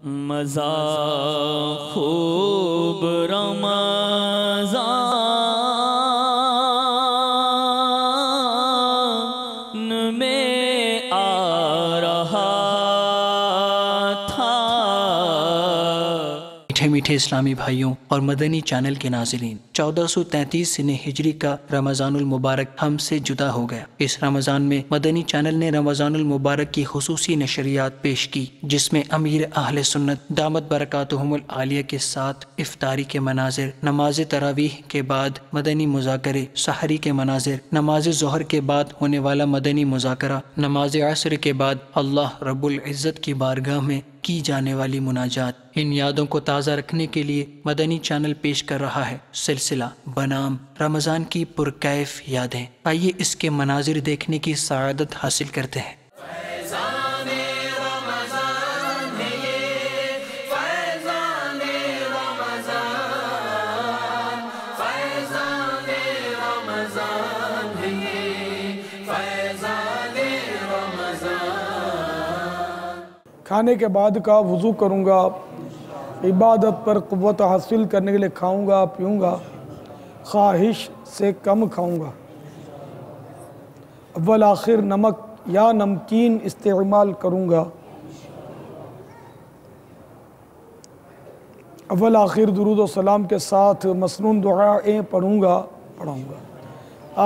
مزہ خوب رمضان میں آ رہا تھا۔ میٹھے میٹھے اسلامی بھائیوں اور مدنی چینل کے ناظرین، 1433 سنہ ہجری کا رمضان المبارک ہم سے جدا ہو گیا۔ اس رمضان میں مدنی چینل نے رمضان المبارک کی خصوصی نشریات پیش کی، جس میں امیر اہل سنت دامت برکاتہم العالیہ کے ساتھ افطاری کے مناظر، نماز تراویح کے بعد مدنی مذاکرے، سحری کے مناظر، نماز ظہر کے بعد ہونے والا مدنی مذاکرہ، نماز عصر کے بعد اللہ رب العزت کی بارگاہ میں کی جانے والی مناجات۔ ان یادوں کو تازہ رکھنے کے لیے مدنی چینل پیش کر رہا ہے سلسلہ بنام رمضان کی پرکیف یادیں۔ آئیے اس کے مناظر دیکھنے کی سعادت حاصل کرتے ہیں۔ کھانے کے بعد کا وضو کروں گا، عبادت پر قوت حاصل کرنے کے لیے کھاؤں گا پیوں گا، خواہش سے کم کھاؤں گا۔ اول آخر نمک یا نمکین استعمال کروں گا۔ اول آخر درود و سلام کے ساتھ مسنون دعائیں پڑھوں گا۔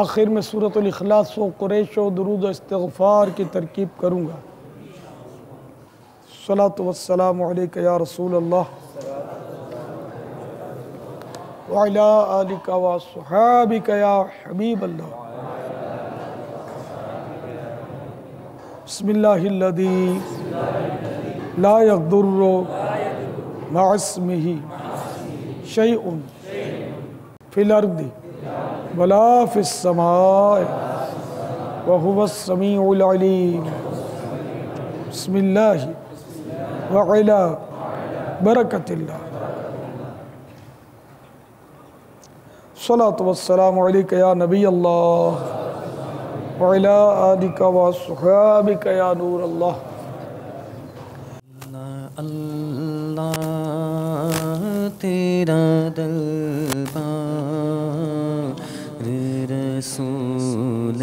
آخر میں سورۃ الاخلاص و قریش و درود و استغفار کی ترکیب کروں گا۔ الصلاۃ والسلام علیک یا رسول اللہ وعلی آلک وصحابک یا حبیب اللہ۔ بسم اللہ الذی لا یضر مع اسمہ شیء فی الارض ولا فی السماء وہو السمیع العلیم۔ بسم اللہ وعلی برکت اللہ۔ الصلاۃ والسلام علیک یا نبی اللہ وعلی آلک وصحابک یا نور اللہ۔ اللہ تیرا دربار رسول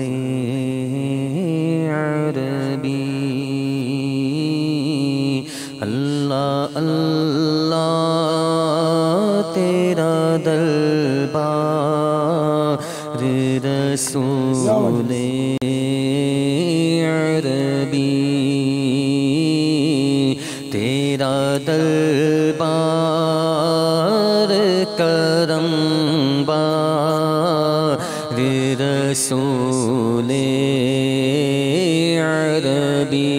عربی، اللہ اللہ تیرا دربار رسول عربی، تیرا دربار کرم بار رسول عربی،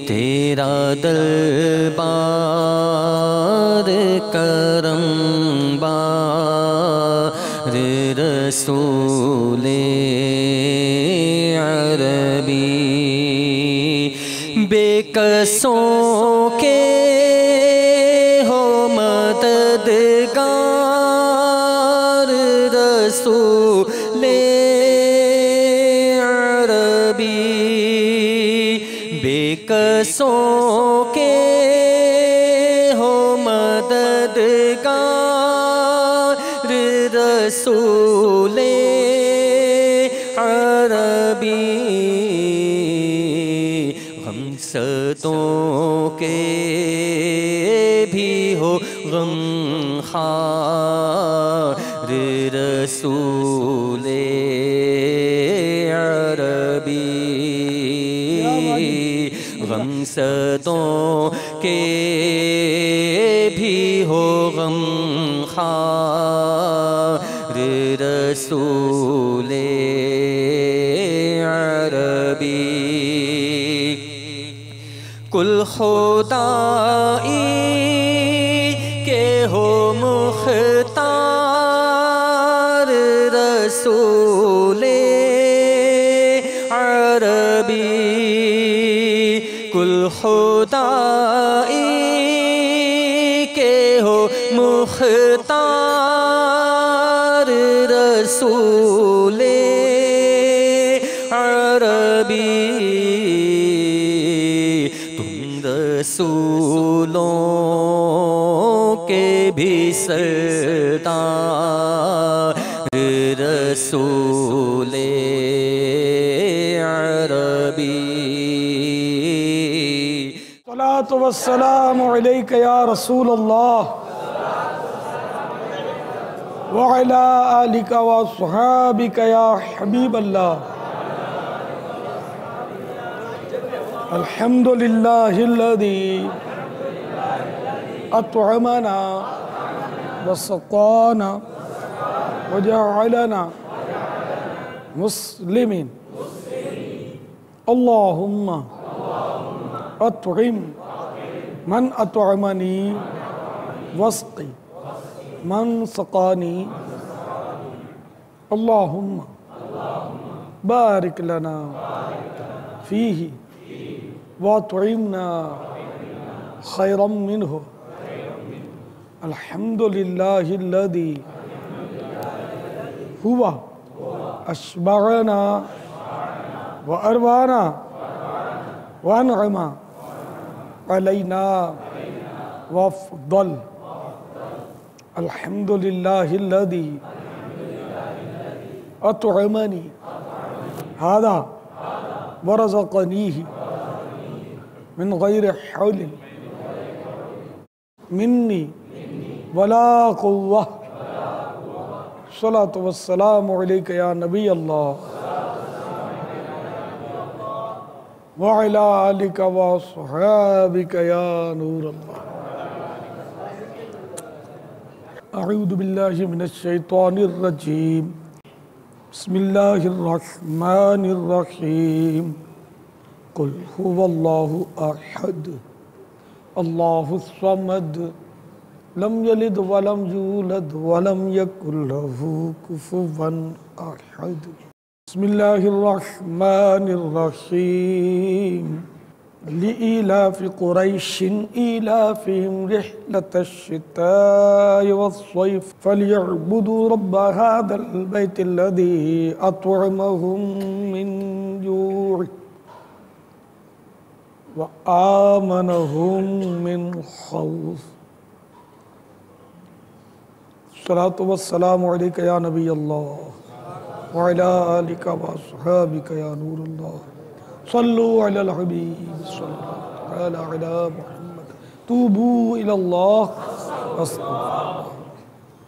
تیرا دربار کرم بار رسول عربی، بے کسوں کے ہو مددگار رسول عربی، بے کسوں کے ہو مددگار رسول عربی، غمزدوں کے بھی ہو غمخوار رسول عربی، غمزدوں کے بھی ہو غمخوار رسول عربی، کل خدائی کے ہو مختار رسول عربی، کل خدائی کے ہو مختار رسول عربی، تم رسولوں کے بھی سردار رسول عربی الصلاۃ والسلام علیک یا رسول اللہ وعلی آلک واصحابک یا حبیب اللہ الحمد للہ الذی اطعمنا وسقانا وجعلنا مسلمین اللہم اطعم من اطعمنی واسقی من سقانی اللہم بارک لنا فیہ واطعمنا خیرا منہ الحمد للہ الذی ہوا اشبعنا واروانا وانعم علینا وافضل الحمد للہ الذی اطعمنی ھذا ورزقنیہ من غیر حول منی ولا قوة الصلاۃ والسلام علیک یا نبی اللہ وعلی آلک واصحابک یا نور اللہ اعوذ باللہ من الشیطان الرجیم بسم اللہ الرحمن الرحیم قل هو اللہ احد اللہ الصمد لم یلد ولم یولد ولم یکن له کفوا احد بسم اللہ الرحمن الرحیم لإیلاف قریش ایلافهم رحلة الشتاء والصیف فلیعبدوا رب هذا البیت الذی اطعمهم من جوع وآمنهم من خوف الصلاۃ والسلام علیک یا نبی اللہ وعلی آلک واصحابک یا نور اللہ صلوا علی الحبیب صلی اللہ علی محمد توبوا الی اللہ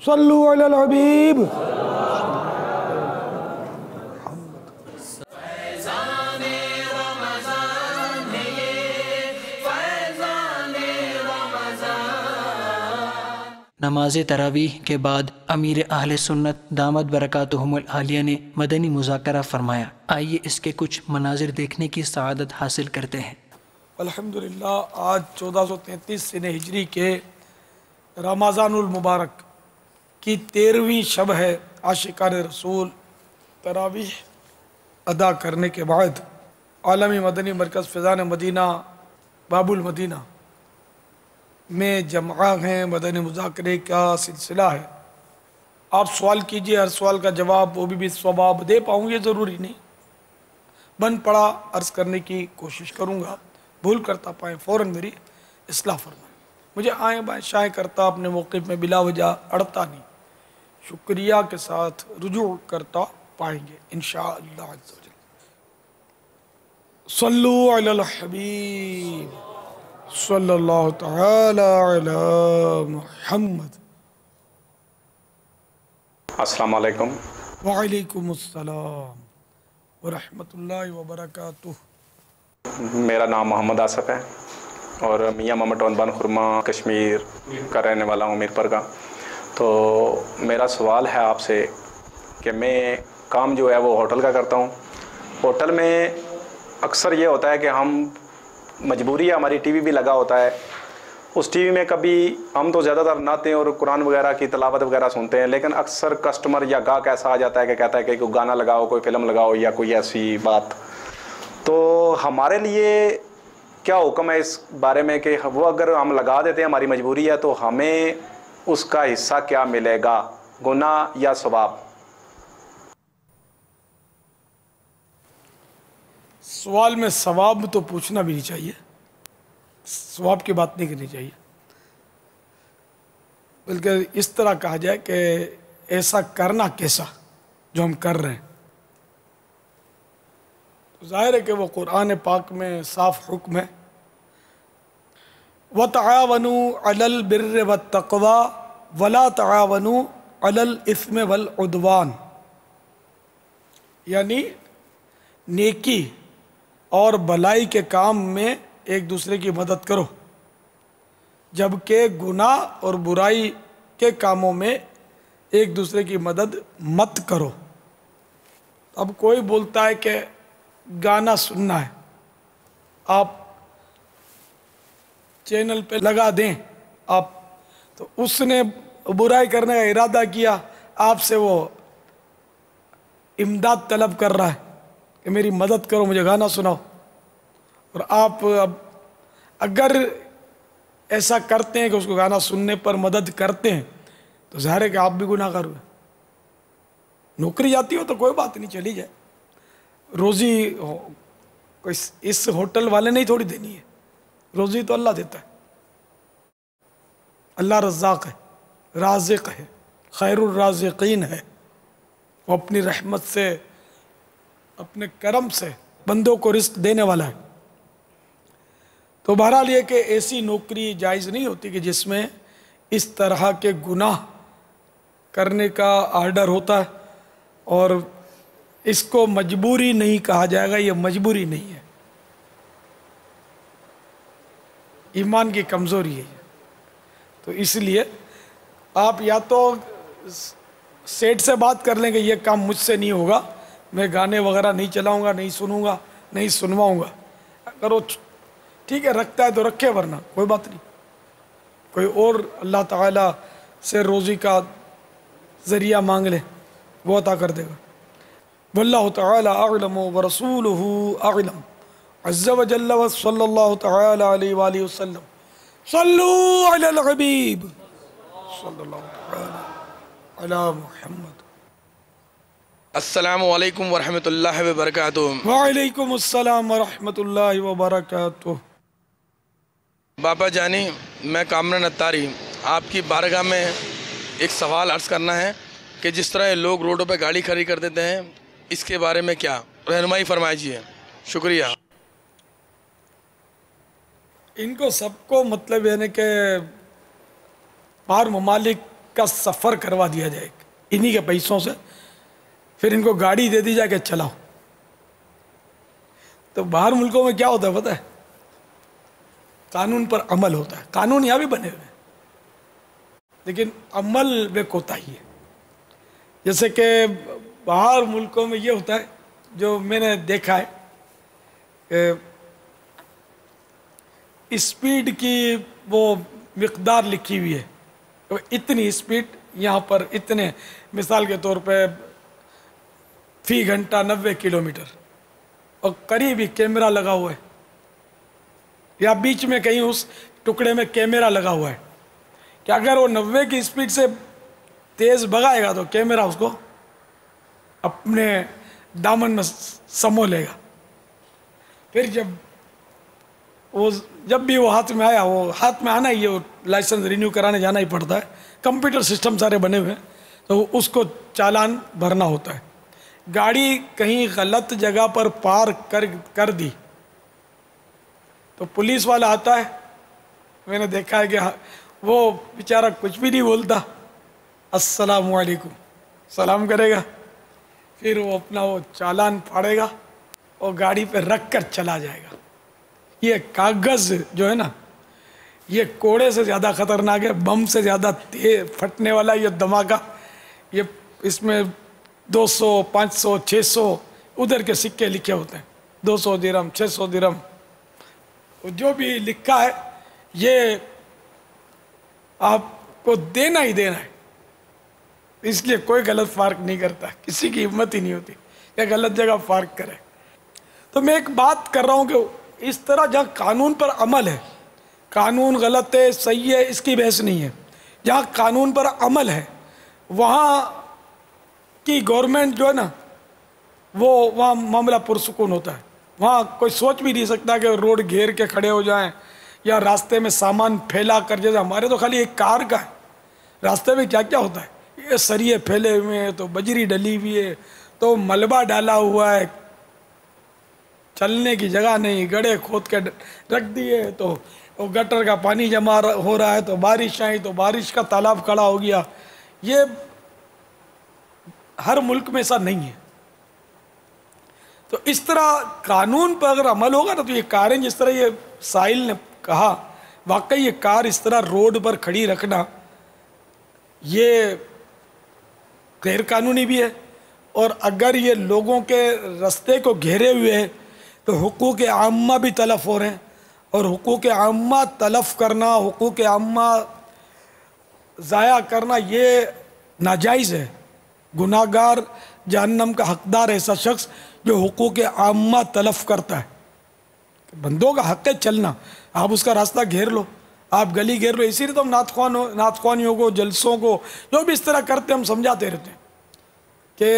صلوا علی الحبیب نماز تراویح کے بعد امیر اہل سنت دامت برکاتہم العالیہ نے مدنی مذاکرہ فرمایا۔ آئیے اس کے کچھ مناظر دیکھنے کی سعادت حاصل کرتے ہیں۔ الحمدللہ آج 1433 سنہ ہجری کے رمضان المبارک کی 13ویں شب ہے۔ عاشقان رسول تراویح ادا کرنے کے بعد عالمی مدنی مرکز فیضان مدینہ باب المدینہ میں جمع ہیں۔ مدنی مذاکرے کا سلسلہ ہے۔ آپ سوال کیجئے، ہر سوال کا جواب وہ بھی ثواب دے پاؤں یہ ضروری نہیں، بن پڑا عرض کرنے کی کوشش کروں گا، بھول کرتا پائیں فوراً میری اصلاح فرمائیں۔ مجھے آئیں بائیں شائیں کرتا اپنے موقف میں بلا وجہ اڑتا نہیں، شکریہ کے ساتھ رجوع کرتا پائیں گے انشاءاللہ عز و جل۔ صلو علی الحبیب صلی اللہ تعالی علی محمد۔ السلام علیکم۔ وعلیکم السلام ورحمۃ اللہ وبرکاتہ۔ میرا نام محمد آصف ہے اور میاں محمد ٹون بان خرما کشمیر کا رہنے والا ہوں، میرپر کا۔ تو میرا سوال ہے آپ سے کہ میں کام جو ہے وہ ہوٹل کا کرتا ہوں۔ ہوٹل میں اکثر یہ ہوتا ہے کہ ہم مجبوری ہے، ہماری ٹی وی بھی لگا ہوتا ہے، اس ٹی وی میں کبھی ہم تو زیادہ تر نعتیں اور قرآن وغیرہ کی تلاوت وغیرہ سنتے ہیں، لیکن اکثر کسٹمر یا گاہک ایسا آ جاتا ہے کہ کہتا ہے کہ کوئی گانا لگاؤ، کوئی فلم لگاؤ یا کوئی ایسی بات۔ تو ہمارے لیے کیا حکم ہے اس بارے میں کہ وہ اگر ہم لگا دیتے ہیں، ہماری مجبوری ہے، تو ہمیں اس کا حصہ کیا ملے گا، گناہ یا ثواب؟ سوال میں ثواب تو پوچھنا بھی نہیں چاہیے، ثواب کی بات نہیں کرنی چاہیے، بلکہ اس طرح کہا جائے کہ ایسا کرنا کیسا جو ہم کر رہے ہیں۔ تو ظاہر ہے کہ وہ قرآن پاک میں صاف حکم ہے، وَتَعَاوَنُوا عَلَى الْبِرِّ وَالتَّقْوَى وَلَا تَعَاوَنُوا عَلَى الْإِثْمِ وَالْعُدْوَانِ، یعنی نیکی اور بھلائی کے کام میں ایک دوسرے کی مدد کرو، جبکہ گناہ اور برائی کے کاموں میں ایک دوسرے کی مدد مت کرو۔ اب کوئی بولتا ہے کہ گانا سننا ہے، آپ چینل پہ لگا دیں آپ، تو اس نے برائی کرنے کا ارادہ کیا، آپ سے وہ امداد طلب کر رہا ہے کہ میری مدد کرو، مجھے گانا سناؤ، اور آپ اب اگر ایسا کرتے ہیں کہ اس کو گانا سننے پر مدد کرتے ہیں تو ظاہر ہے کہ آپ بھی گناہ گار ہوئے۔ نوکری جاتی ہو تو کوئی بات نہیں، چلی جائے، روزی کوئی اس ہوٹل والے نہیں تھوڑی دینی ہے، روزی تو اللہ دیتا ہے، اللہ رزاق ہے، رازق ہے، خیر الرازقین ہے، وہ اپنی رحمت سے اپنے کرم سے بندوں کو رزق دینے والا ہے۔ تو بہرحال یہ کہ ایسی نوکری جائز نہیں ہوتی کہ جس میں اس طرح کے گناہ کرنے کا آرڈر ہوتا ہے، اور اس کو مجبوری نہیں کہا جائے گا، یہ مجبوری نہیں ہے، ایمان کی کمزوری ہے یہ۔ تو اس لیے آپ یا تو سیٹ سے بات کر لیں کہ یہ کام مجھ سے نہیں ہوگا، میں گانے وغیرہ نہیں چلاؤں گا، نہیں سنوں گا، نہیں سنواؤں گا، اگر وہ ٹھیک ہے رکھتا ہے تو رکھے، ورنہ کوئی بات نہیں، کوئی اور اللہ تعالیٰ سے روزی کا ذریعہ مانگ لے، وہ عطا کر دے گا۔ واللہ تعالی اعلم ورسولہ اعلم عز وجل وصلی اللہ تعالی علیہ وآلہ وسلم۔ صلو علی الحبیب صلی اللہ تعالی علی محمد۔ السلام علیکم ورحمۃ اللہ وبرکاتہ۔ وعلیکم السلام ورحمۃ اللہ وبرکاتہ۔ باپا جانی، میں کامران اتاری آپ کی بارگاہ میں ایک سوال عرض کرنا ہے کہ جس طرح یہ لوگ روڈوں پہ گاڑی کھڑی کر دیتے ہیں، اس کے بارے میں کیا رہنمائی فرمائیے؟ شکریہ۔ ان کو سب کو مطلب یعنی کہ باہر ممالک کا سفر کروا دیا جائے انہی کے پیسوں سے، پھر ان کو گاڑی دے دی جائے کہ چلاؤ۔ تو باہر ملکوں میں کیا ہوتا ہے پتہ ہے؟ قانون پر عمل ہوتا ہے، قانون یہاں بھی بنے ہوئے ہیں لیکن عمل میں کوتاہی ہے۔ جیسے کہ باہر ملکوں میں یہ ہوتا ہے، جو میں نے دیکھا ہے کہ اسپیڈ کی وہ مقدار لکھی ہوئی ہے، تو اتنی اسپیڈ یہاں پر اتنے، مثال کے طور پہ فی گھنٹہ 90 کلومیٹر، اور قریب ہی کیمرہ لگا ہوا ہے، یا بیچ میں کہیں اس ٹکڑے میں کیمرہ لگا ہوا ہے کہ اگر وہ 90 کی اسپیڈ سے تیز بھگائے گا تو کیمرہ اس کو اپنے دامن میں سمو لے گا۔ پھر جب بھی وہ ہاتھ میں آیا، وہ ہاتھ میں آنا ہی ہے، وہ لائسنس رینیو کرانے جانا ہی پڑتا ہے، کمپیوٹر سسٹم سارے بنے ہوئے ہیں، تو اس کو چالان بھرنا ہوتا ہے۔ گاڑی کہیں غلط جگہ پر پارک کر دی تو پولیس والا آتا ہے، میں نے دیکھا ہے کہ وہ بیچارہ کچھ بھی نہیں بولتا، السلام علیکم سلام کرے گا، پھر وہ اپنا وہ چالان پھاڑے گا اور گاڑی پہ رکھ کر چلا جائے گا۔ یہ کاغذ جو ہے نا، یہ کوڑے سے زیادہ خطرناک ہے، بم سے زیادہ تیز پھٹنے والا یہ دھماکہ، یہ اس میں 200 500 600 ادھر کے سکے لکھے ہوتے ہیں، 200 درہم 600 درہم، جو بھی لکھا ہے یہ آپ کو دینا ہی دینا ہے، اس لیے کوئی غلط پارک نہیں کرتا، کسی کی ہمت ہی نہیں ہوتی کہ غلط جگہ پارک کرے۔ تو میں ایک بات کر رہا ہوں کہ اس طرح جہاں قانون پر عمل ہے، قانون غلط ہے صحیح ہے اس کی بحث نہیں ہے، جہاں قانون پر عمل ہے وہاں کی گورنمنٹ جو ہے نا، وہ وہاں معاملہ پرسکون ہوتا ہے، وہاں کوئی سوچ بھی نہیں سکتا کہ روڈ گھیر کے کھڑے ہو جائیں یا راستے میں سامان پھیلا کر، جیسے ہمارے تو خالی ایک کار کا ہے، راستے میں کیا کیا ہوتا ہے، یہ سریے پھیلے ہوئے ہیں، تو بجری ڈلی ہوئی ہے، تو ملبہ ڈالا ہوا ہے، چلنے کی جگہ نہیں، گڑھے کھود کے رکھ دیے، تو وہ گٹر کا پانی جمع ہو رہا ہے، تو بارش آئی تو بارش کا تالاب کھڑا ہو گیا۔ یہ ہر ملک میں ایسا نہیں ہے۔ تو اس طرح قانون پر اگر عمل ہوگا نا تو یہ کاریں، جس طرح یہ سائل نے کہا، واقعی یہ کار اس طرح روڈ پر کھڑی رکھنا یہ غیر قانونی بھی ہے، اور اگر یہ لوگوں کے رستے کو گھیرے ہوئے ہے تو حقوق عامہ بھی تلف ہو رہے ہیں، اور حقوق عامہ تلف کرنا، حقوق عامہ ضائع کرنا یہ ناجائز ہے۔ گناہگار جہنم کا حقدار ایسا شخص جو حقوق عامہ تلف کرتا ہے۔ بندوں کا حق ہے چلنا، آپ اس کا راستہ گھیر لو، آپ گلی گھیر لو۔ اسی لیے تو ہم نعت خوانیوں کو، جلسوں کو، جو بھی اس طرح کرتے ہم سمجھاتے رہتے ہیں کہ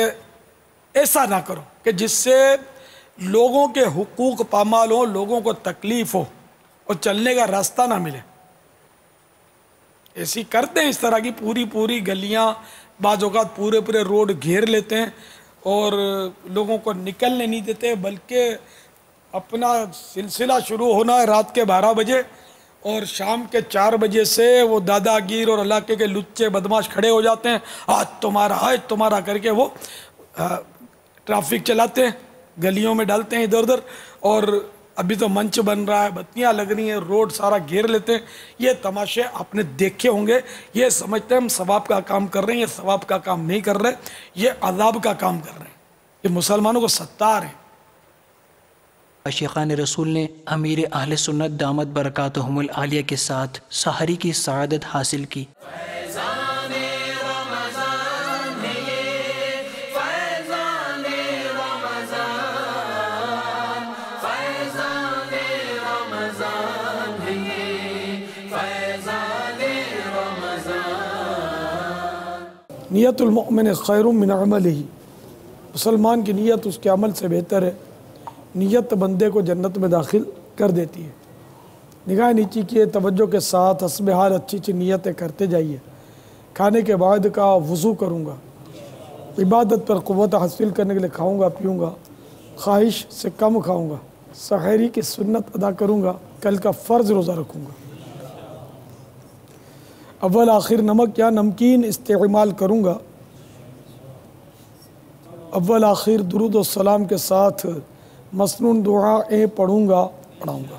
ایسا نہ کرو کہ جس سے لوگوں کے حقوق پامال ہو، لوگوں کو تکلیف ہو اور چلنے کا راستہ نہ ملے۔ ایسی کرتے ہیں، اس طرح کی پوری گلیاں، بعض اوقات پورے روڈ گھیر لیتے ہیں اور لوگوں کو نکلنے نہیں دیتے، بلکہ اپنا سلسلہ شروع ہونا ہے رات کے 12 بجے اور شام کے 4 بجے سے وہ دادا گیر اور علاقے کے لچے بدماش کھڑے ہو جاتے ہیں، آج تمہارا کر کے وہ ٹرافک چلاتے ہیں، گلیوں میں ڈالتے ہیں ادھر ادھر، اور ابھی تو منچ بن رہا ہے، بتیاں لگ رہی ہیں، روڈ سارا گھیر لیتے ہیں۔ یہ تماشے آپ نے دیکھے ہوں گے، یہ سمجھتے ہیں ہم ثواب کا کام کر رہے ہیں، یہ ثواب کا کام نہیں کر رہے، یہ عذاب کا کام کر رہے ہیں، یہ مسلمانوں کو ستار ہیں۔ عاشقان رسول نے امیر اہل سنت دامت برکاتہم العالیہ کے ساتھ سحری کی سعادت حاصل کی۔ نیت المؤمن خیر من عملہ، مسلمان کی نیت اس کے عمل سے بہتر ہے۔ نیت بندے کو جنت میں داخل کر دیتی ہے۔ نگاہ نیچی کیے، توجہ کے ساتھ حسب حال اچھی نیتیں کرتے جائیے۔ کھانے کے بعد کا وضو کروں گا، عبادت پر قوت حاصل کرنے کے لیے کھاؤں گا پیوں گا، خواہش سے کم کھاؤں گا، سحری کی سنت ادا کروں گا، کل کا فرض روزہ رکھوں گا، اول آخر نمک یا نمکین استعمال کروں گا، اول آخر درود و سلام کے ساتھ مسنون دعائیں پڑھوں گا، پڑھاؤں گا،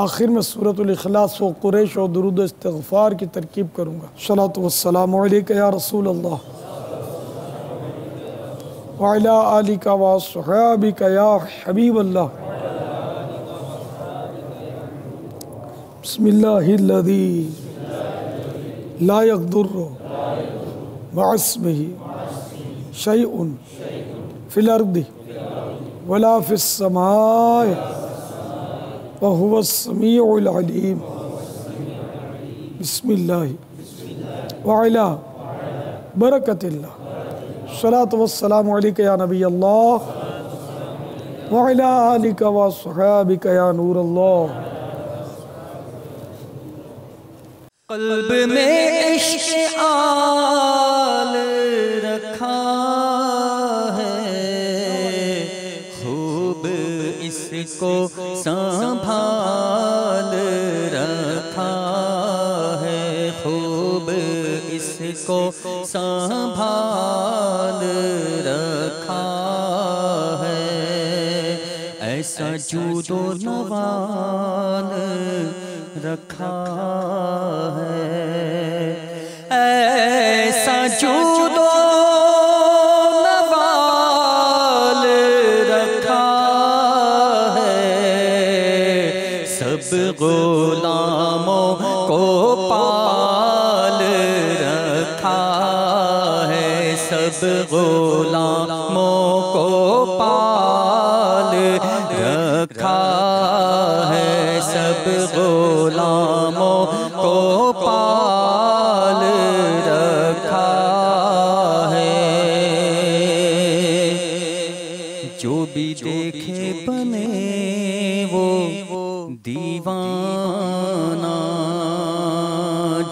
آخر میں سورۃ الاخلاص و قریش و درود و استغفار کی ترکیب کروں گا۔ صلاۃ والسلام علیک یا رسول اللہ وعلی آلک و صحابک یا حبیب اللہ۔ بسم اللہ الذی لا یضر مع اسمہ شیء فی الارض ولا فی السماء وهو السمیع العلیم۔ بسم اللہ وعلا برکت اللہ۔ صلاۃ والسلام علیک یا نبی اللہ وعلا آلک و صحابک یا نور اللہ۔ قلب میں عشق آل رکھا ہے، خوب اس کو سنبھال رکھا ہے، خوب اس کو سنبھال رکھا ہے، ایسا جود و نوال رکھا ہے، ایسا جود و نوال رکھا ہے، سب غلاموں کو پال رکھا ہے، سب غلاموں کو پال رکھا ہے، سب غلاموں کو پال رکھا ہے، جو بھی دیکھے بنے وہ دیوانہ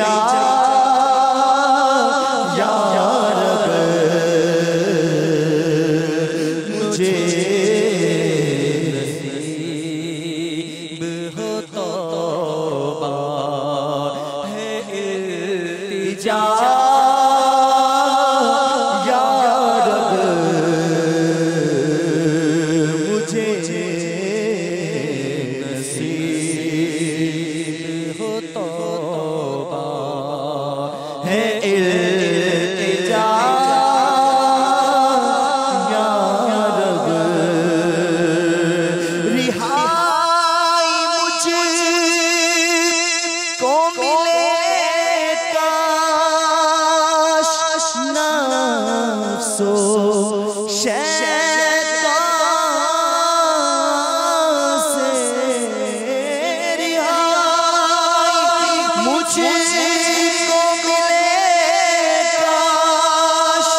التجا یا رب مجھے نصیب ہو توبہ ہے التجا یا رب مجھے نصیب ہو توبہ ہے التجا یا رب رہائی مجھ کو ملے کاش نفس و شیطان سے رہائی مجھ کو ملے کاش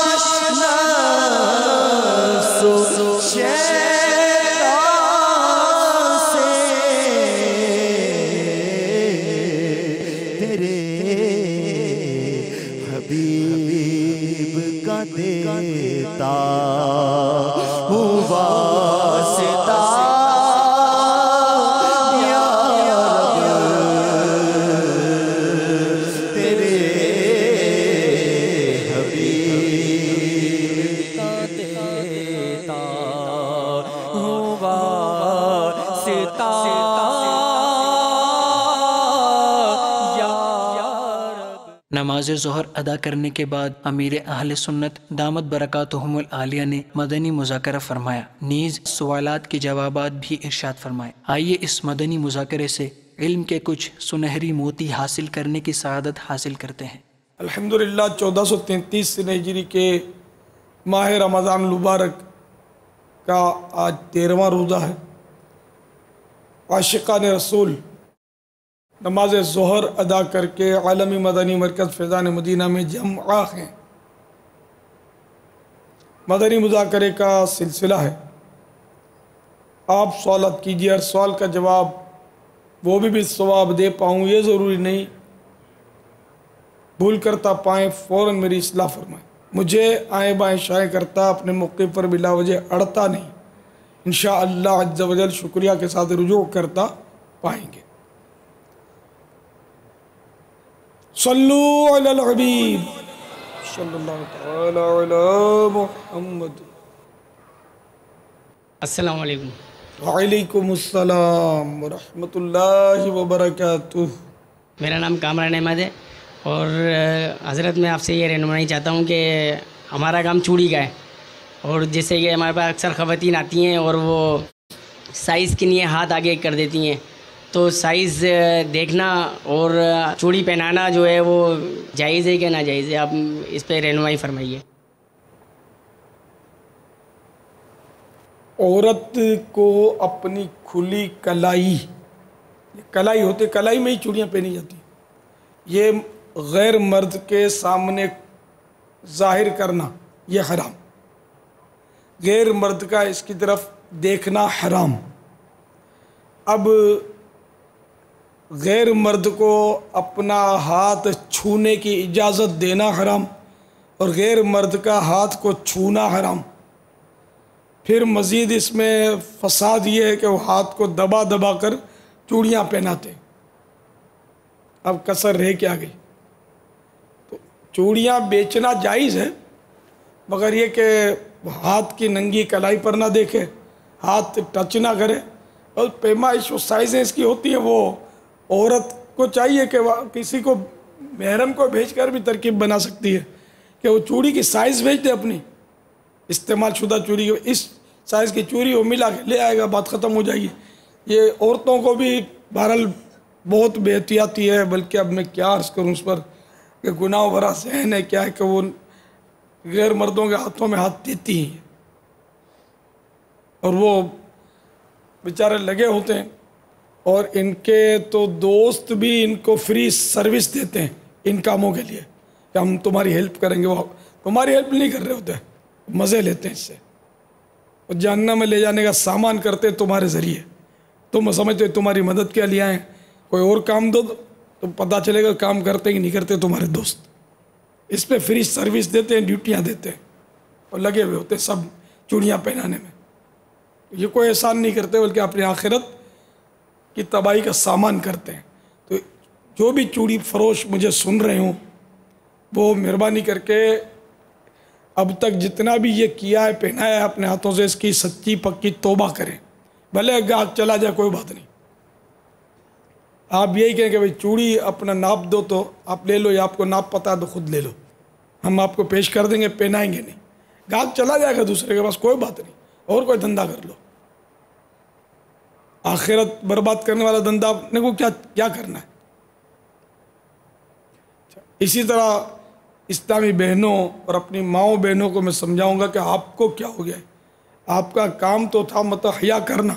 نفس و شیطان سے تیرے حبیب کا دیتا ہوں واسطہ یا رب تیرے حبیب کا دیتا ہوں واسطہ یا رب۔ نماز ظہر ادا کرنے کے بعد امیر اہل سنت دامت برکاتہم العالیہ نے مدنی مذاکرہ فرمایا، نیز سوالات کے جوابات بھی ارشاد فرمائے۔ آئیے اس مدنی مذاکرے سے علم کے کچھ سنہری موتی حاصل کرنے کی سعادت حاصل کرتے ہیں۔ الحمدللہ 1433 سنہ ہجری کے ماہ رمضان المبارک کا آج 13واں روزہ ہے۔ عاشقان رسول نماز ظہر ادا کر کے عالمی مدنی مرکز فیضان مدینہ میں جمع ہیں۔ مدنی مذاکرے کا سلسلہ ہے، آپ سوالات کیجیے، ہر سوال کا جواب وہ بھی ثواب دے پاؤں یہ ضروری نہیں، بھول کرتا پائیں فوراً میری اصلاح فرمائیں، مجھے آئیں بائیں شائیں کرتا اپنے موقع پر بلا وجہ اڑتا نہیں، انشاءاللہ عز و جل شکریہ کے ساتھ رجوع کرتا پائیں گے۔ صلو علی الحبیب صلی اللہ تعالی علی محمد۔ السلام علیکم۔ وعلیکم السلام ورحمۃ اللہ وبرکاتہ۔ میرا نام کامران احمد ہے اور حضرت میں آپ سے یہ رہنمائی چاہتا ہوں کہ ہمارا کام چوڑی کا ہے، اور جیسے کہ ہمارے پاس اکثر خواتین آتی ہیں اور وہ سائز کے لیے ہاتھ آگے کر دیتی ہیں، تو سائز دیکھنا اور چوڑی پہنانا جو ہے وہ جائز ہے کہ ناجائز ہے، آپ اس پہ رہنمائی فرمائیے۔ عورت کو اپنی کھلی کلائی ہوتی، کلائی میں ہی چوڑیاں پہنی جاتی، یہ غیر مرد کے سامنے ظاہر کرنا یہ حرام، غیر مرد کا اس کی طرف دیکھنا حرام۔ اب غیر مرد کو اپنا ہاتھ چھونے کی اجازت دینا حرام اور غیر مرد کا ہاتھ کو چھونا حرام۔ پھر مزید اس میں فساد یہ ہے کہ وہ ہاتھ کو دبا دبا کر چوڑیاں پہناتے، اب کسر رہ کے آ گئی۔ تو چوڑیاں بیچنا جائز ہے، مگر یہ کہ ہاتھ کی ننگی کلائی پر نہ دیکھے، ہاتھ ٹچ نہ کرے، اور پیمائش و سائزیں اس کی ہوتی ہیں، وہ عورت کو چاہیے کہ وہ کسی کو محرم کو بھیج کر بھی ترکیب بنا سکتی ہے کہ وہ چوڑی کی سائز بھیج دے، اپنی استعمال شدہ چوڑی اس سائز کی چوڑی وہ ملا کے لے آئے گا، بات ختم ہو جائے گی۔ یہ عورتوں کو بھی بہرحال بہت بے احتیاطی ہے، بلکہ اب میں کیا عرض کروں اس پر کہ گناہ بھرا ذہن ہے کیا ہے کہ وہ غیر مردوں کے ہاتھوں میں ہاتھ دیتی ہیں اور وہ بیچارے لگے ہوتے ہیں، اور ان کے تو دوست بھی ان کو فری سروس دیتے ہیں ان کاموں کے لیے کہ ہم تمہاری ہیلپ کریں گے، وہ تمہاری ہیلپ نہیں کر رہے ہوتے، مزے لیتے ہیں اس سے، اور جہنم میں لے جانے کا سامان کرتے تمہارے ذریعے، تم سمجھتے تمہاری مدد کے لیے آئے ہیں، کوئی اور کام دو تو پتہ چلے گا کام کرتے کہ نہیں کرتے تمہارے دوست. اس پہ فری سروس دیتے ہیں, ڈیوٹیاں دیتے ہیں اور لگے ہوئے ہوتے ہیں سب چوڑیاں پہنانے میں. یہ کوئی احسان نہیں کرتے بلکہ اپنی آخرت کی تباہی کا سامان کرتے ہیں. تو جو بھی چوڑی فروش مجھے سن رہے ہوں وہ مہربانی کر کے اب تک جتنا بھی یہ کیا ہے پہنایا ہے اپنے ہاتھوں سے اس کی سچی پکی توبہ کریں. بھلے گاہک چلا جائے کوئی بات نہیں, آپ یہی کہیں کہ بھئی چوڑی اپنا ناپ دو تو آپ لے لو, یا آپ کو ناپ پتہ ہے تو خود لے لو, ہم آپ کو پیش کر دیں گے, پہنائیں گے نہیں. گاہک چلا جائے گا دوسرے کے پاس, کوئی بات نہیں, اور کوئی دھندا کر لو. آخرت برباد کرنے والا دھندا اپنے کو کیا کرنا ہے. اسی طرح اسلامی بہنوں اور اپنی ماؤں بہنوں کو میں سمجھاؤں گا کہ آپ کو کیا ہو گیا ہے. آپ کا کام تو تھا مطلب حیا کرنا,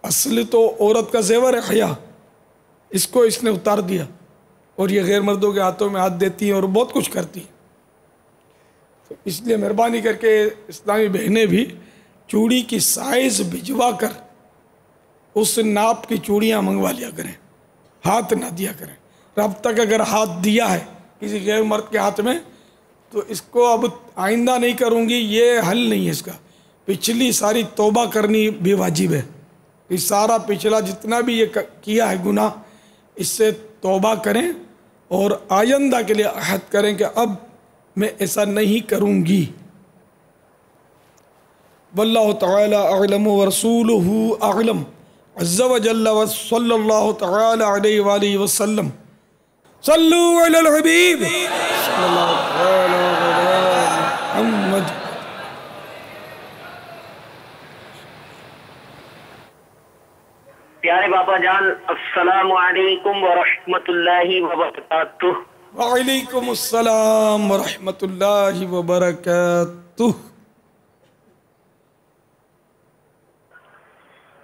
اصل تو عورت کا زیور ہے حیا, اس کو اس نے اتار دیا اور یہ غیر مردوں کے ہاتھوں میں ہاتھ دیتی ہیں اور بہت کچھ کرتی ہیں. تو اس لیے مہربانی کر کے اسلامی بہنیں بھی چوڑی کی سائز بھجوا کر اس ناپ کی چوڑیاں منگوا لیا کریں, ہاتھ نہ دیا کریں. اب تک اگر ہاتھ دیا ہے کسی غیر مرد کے ہاتھ میں تو اس کو اب آئندہ نہیں کروں گی, یہ حل نہیں ہے اس کا. پچھلی ساری توبہ کرنی بھی واجب ہے. یہ سارا پچھلا جتنا بھی یہ کیا ہے گناہ, اس سے توبہ کریں اور آئندہ کے لیے عہد کریں کہ اب میں ایسا نہیں کروں گی. واللہ تعالی اعلم ورسولہ اعلم عز وجل وصلی اللہ تعالی علیہ وآلہ وسلم. صلو علی الحبیب صلی اللہ تعالی علی محمد. پیارے بابا جان السلام علیکم ورحمۃ اللہ وبرکاتہ. وعلیکم السلام ورحمۃ اللہ وبرکاتہ.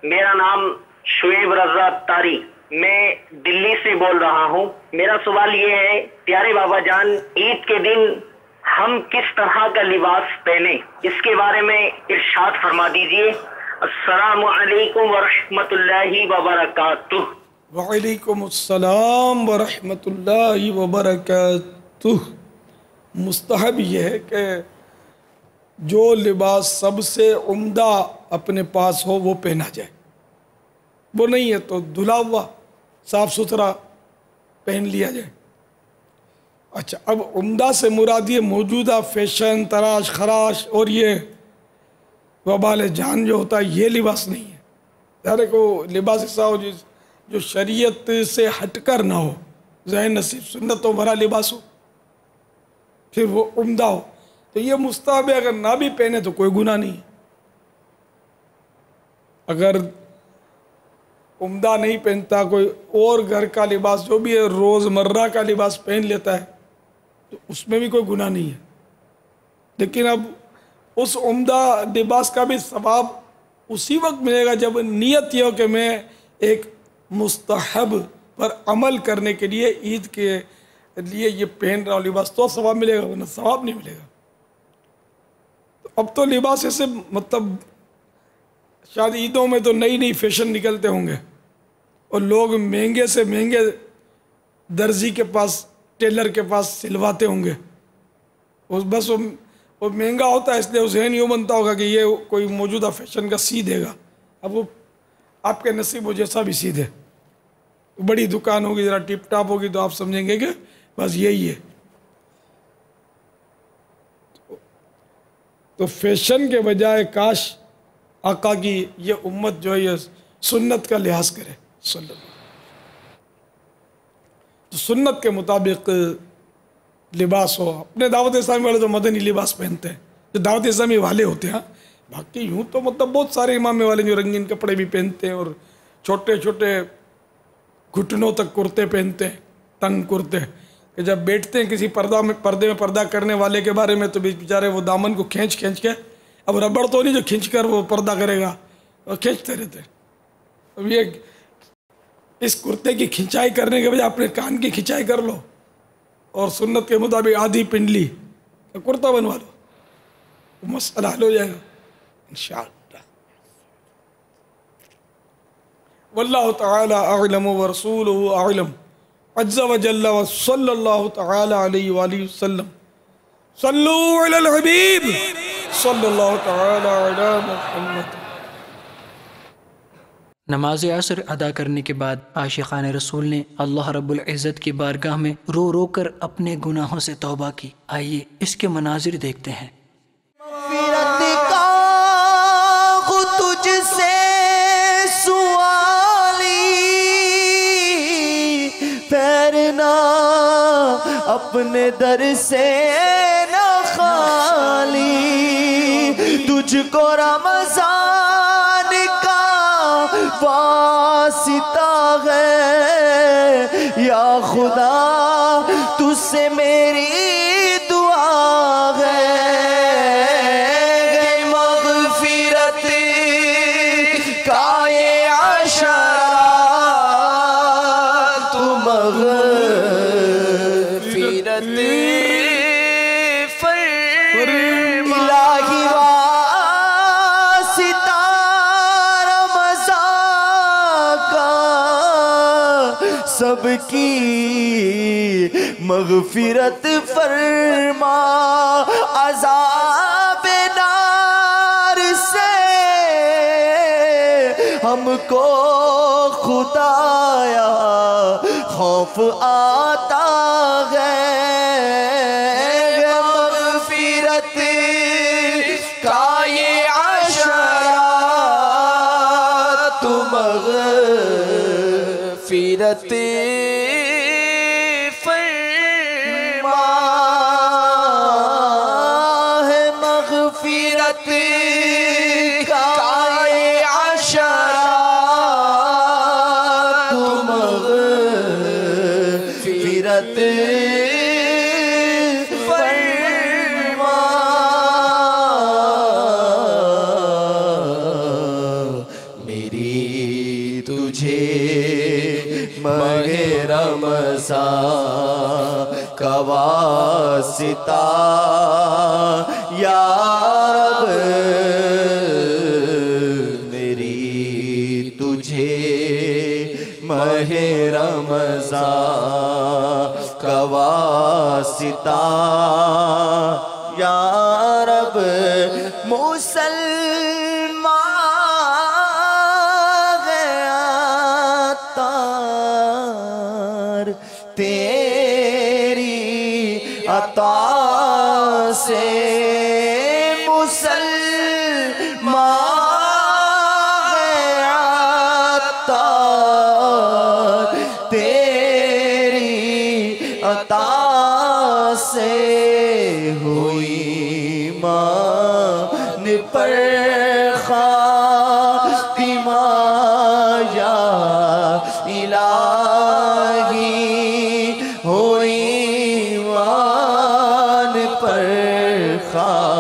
میرا نام شعیب رضا تاری, میں دلی سے بول رہا ہوں. میرا سوال یہ ہے پیارے بابا جان, عید کے دن ہم کس طرح کا لباس پہنیں, اس کے بارے میں ارشاد فرما دیجئے. السلام علیکم ورحمۃ اللہ وبرکاتہ. وعلیکم السلام ورحمۃ اللہ وبرکاتہ. مستحب یہ ہے کہ جو لباس سب سے عمدہ اپنے پاس ہو وہ پہنا جائے, وہ نہیں ہے تو دھلا ہوا صاف ستھرا پہن لیا جائے. اچھا, اب عمدہ سے مراد یہ موجودہ فیشن, تراش خراش اور یہ وبال جان جو ہوتا ہے یہ لباس نہیں ہے. ہر ایک وہ لباس ایسا ہو جو شریعت سے ہٹ کر نہ ہو, ذہن نصیب سنتوں بھرا لباس ہو, پھر وہ عمدہ ہو. تو یہ مستحب ہے, اگر نہ بھی پہنے تو کوئی گناہ نہیں. اگر عمدہ نہیں پہنتا کوئی اور گھر کا لباس جو بھی ہے روز مرہ کا لباس پہن لیتا ہے تو اس میں بھی کوئی گناہ نہیں ہے. لیکن اب اس عمدہ لباس کا بھی ثواب اسی وقت ملے گا جب نیت یہ ہو کہ میں ایک مستحب پر عمل کرنے کے لیے عید کے لیے یہ پہن رہا ہوں لباس, تو ثواب ملے گا, ورنہ ثواب نہیں ملے گا. اب تو لباس ایسے مطلب شاید عیدوں میں تو نئی نئی فیشن نکلتے ہوں گے اور لوگ مہنگے سے مہنگے درزی کے پاس, ٹیلر کے پاس سلواتے ہوں گے. بس وہ مہنگا ہوتا ہے اس لیے ذہن یوں بنتا ہوگا کہ یہ کوئی موجودہ فیشن کا سی دے گا. اب وہ آپ کے نصیب ہو جیسا بھی سی دے. بڑی دکان ہوگی, ذرا ٹپ ٹاپ ہوگی تو آپ سمجھیں گے کہ بس یہی ہے. تو فیشن کے بجائے کاش آقا کی یہ امت جو ہے یہ سنت کا لحاظ کرے صلی اللہ علیہ وسلم. تو سنت کے مطابق لباس ہو. اپنے دعوت اسلامی والے تو مدنی لباس پہنتے ہیں جو دعوت اسلامی والے ہوتے ہیں. باقی یوں تو مطلب بہت سارے امام والے جو رنگین کپڑے بھی پہنتے ہیں اور چھوٹے چھوٹے گھٹنوں تک کرتے پہنتے ہیں, تنگ کرتے, کہ جب بیٹھتے ہیں کسی پردے میں پردہ کرنے والے کے بارے میں تو بیچارے وہ دامن کو کھینچ کے, اب ربڑ تو نہیں جو کھینچ کر وہ پردہ کرے گا, وہ کھینچتے رہتے ہیں. اب یہ اس کرتے کی کھنچائی کرنے کے بجائے اپنے کان کی کھنچائی کر لو اور سنت کے مطابق آدھی پنڈلی کرتا بنوا لو, مسئلہ حل ہو جائے گا انشاءاللہ. واللہ تعالی اعلم ورسولہ اعلم عز و جل و صلی اللہ تعالی علیہ وآلہ وسلم. صلو علی الحبیب صلی اللہ تعالی علی محمد. نماز عصر ادا کرنے کے بعد عاشقان رسول نے اللہ رب العزت کی بارگاہ میں رو رو کر اپنے گناہوں سے توبہ کی. آئیے اس کے مناظر دیکھتے ہیں. مغفرت کا تجھ سے سوالی پھیرنا اپنے در سے نہ خالی تجھ کو رمضان کا واسطہ ہے یا خدا تجھ سے میری دعا ہے مغفرت کا یہ عشرات تو مغفرت الہی واسطہ رمضان کا سب کی مغفرت فرما عذاب نار سے ہم کو خدایا خوف آتا ہے مغفرت کا یہ عشرات تو مغفرت مغفرت کا یہ عشرات تو مغفرت فرما میری تجھے ماہ رمضان کا واسطہ یا رب میری تجھے ماہ رمضان کا واسطہ یا رب مسلمان گیا تار تیری عطا سے مسلمان گیا تار تیری عطا سے ہوئی مان پر خاتمہ یا الہی ہوئی مان پر خاتمہ